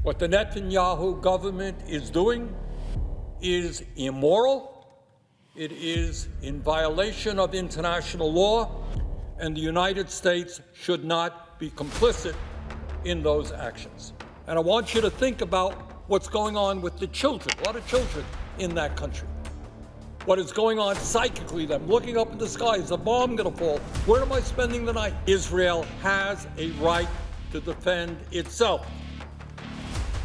What the Netanyahu government is doing is immoral, it is in violation of international law, and the United States should not be complicit in those actions. And I want you to think about what's going on with the children, a lot of children in that country. What is going on psychically, them looking up in the sky, is a bomb going to fall? Where am I spending the night? Israel has a right to defend itself.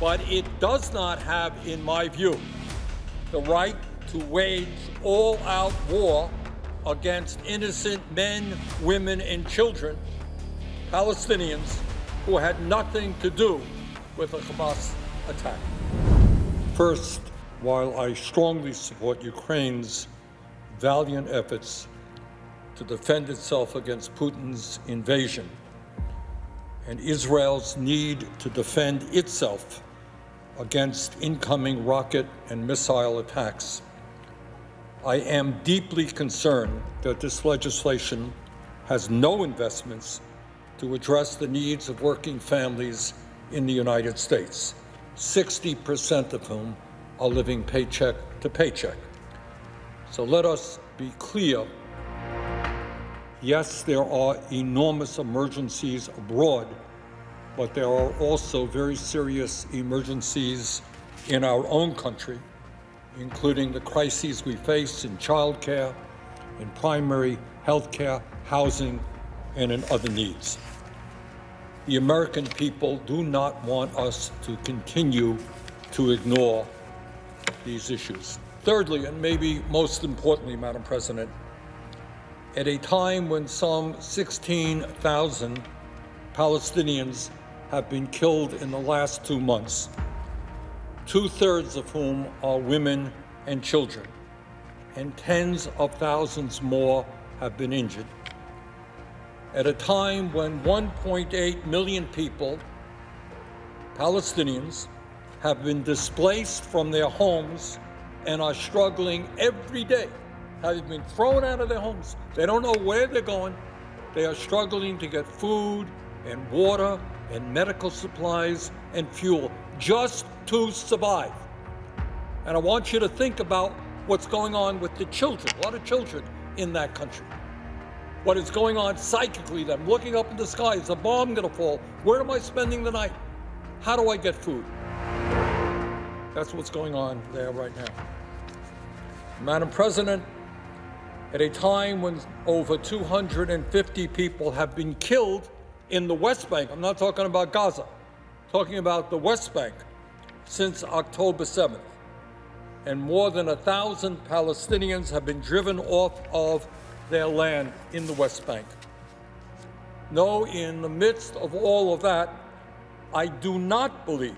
But it does not have, in my view, the right to wage all-out war against innocent men, women, and children, Palestinians, who had nothing to do with the Hamas attack. First, while I strongly support Ukraine's valiant efforts to defend itself against Putin's invasion and Israel's need to defend itself against incoming rocket and missile attacks, I am deeply concerned that this legislation has no investments to address the needs of working families in the United States, 60% of whom are living paycheck to paycheck. So let us be clear. Yes, there are enormous emergencies abroad, but there are also very serious emergencies in our own country, including the crises we face in childcare, in primary health care, housing, and in other needs. The American people do not want us to continue to ignore these issues. Thirdly, and maybe most importantly, Madam President, at a time when some 16,000 Palestinians have been killed in the last 2 months, 2/3 of whom are women and children, and tens of thousands more have been injured. At a time when 1.8 million people, Palestinians, have been displaced from their homes and are struggling every day, have been thrown out of their homes. They don't know where they're going. They are struggling to get food and water and medical supplies and fuel just to survive. And I want you to think about what's going on with the children, a lot of children in that country. What is going on psychically, them looking up in the sky, is a bomb going to fall? Where am I spending the night? How do I get food? That's what's going on there right now. Madam President, at a time when over 250 people have been killed in the West Bank, I'm not talking about Gaza, I'm talking about the West Bank, since October 7th, and more than 1,000 Palestinians have been driven off of their land in the West Bank. No, in the midst of all of that, I do not believe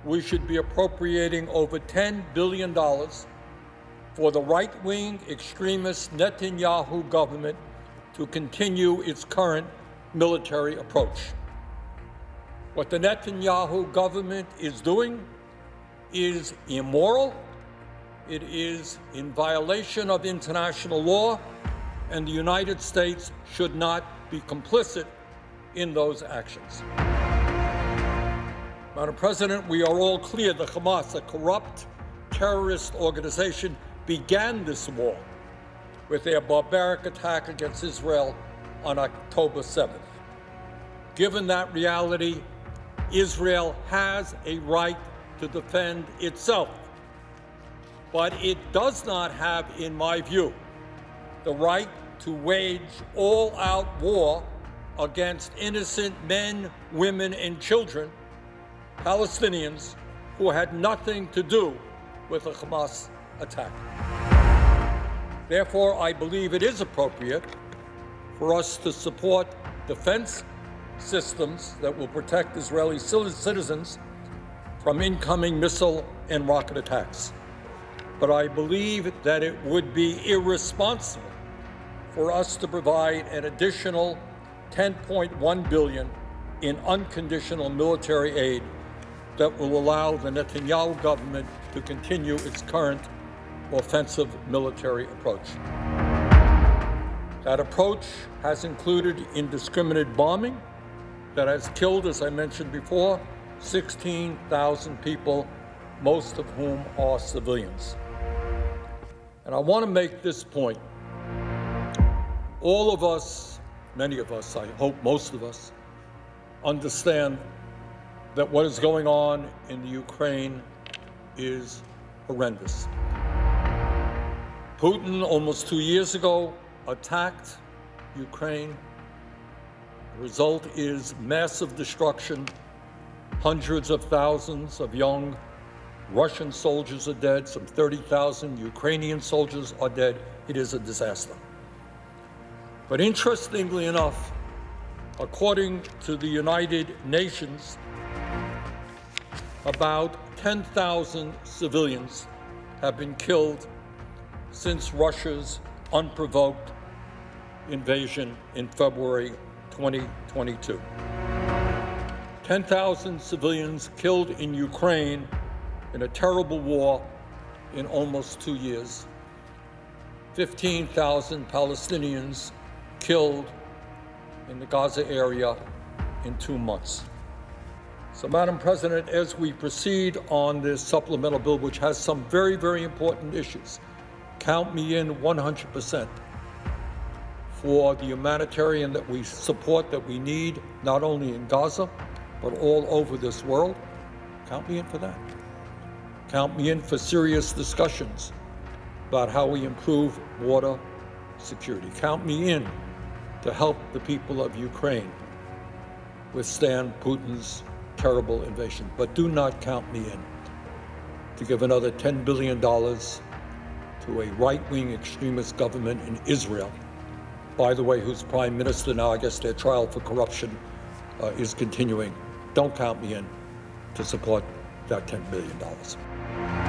we should be appropriating over $10 billion for the right-wing extremist Netanyahu government to continue its current military approach. What the Netanyahu government is doing is immoral, it is in violation of international law, and the United States should not be complicit in those actions. Madam President, we are all clear that Hamas, a corrupt terrorist organization, began this war with their barbaric attack against Israel on October 7th. Given that reality, Israel has a right to defend itself, but it does not have, in my view, the right to wage all-out war against innocent men, women, and children, Palestinians, who had nothing to do with the Hamas attack. Therefore, I believe it is appropriate for us to support defense systems that will protect Israeli citizens from incoming missile and rocket attacks. But I believe that it would be irresponsible for us to provide an additional $10.1 billion in unconditional military aid that will allow the Netanyahu government to continue its current offensive military approach. That approach has included indiscriminate bombing that has killed, as I mentioned before, 16,000 people, most of whom are civilians. And I want to make this point. All of us, many of us, I hope most of us, understand that what is going on in the Ukraine is horrendous. Putin, almost 2 years ago, attacked Ukraine. The result is massive destruction. Hundreds of thousands of young Russian soldiers are dead. Some 30,000 Ukrainian soldiers are dead. It is a disaster. But interestingly enough, according to the United Nations, about 10,000 civilians have been killed since Russia's unprovoked invasion in February 2022. 10,000 civilians killed in Ukraine in a terrible war in almost 2 years. 15,000 Palestinians killed in the Gaza area in 2 months. So, Madam President, as we proceed on this supplemental bill, which has some very, very important issues, count me in 100% for the humanitarian that we support, that we need, not only in Gaza, but all over this world. Count me in for that. Count me in for serious discussions about how we improve border security. Count me in to help the people of Ukraine withstand Putin's terrible invasion. But do not count me in to give another $10 billion to a right-wing extremist government in Israel, by the way, whose prime minister now, I guess their trial for corruption is continuing. Don't count me in to support that $10 billion.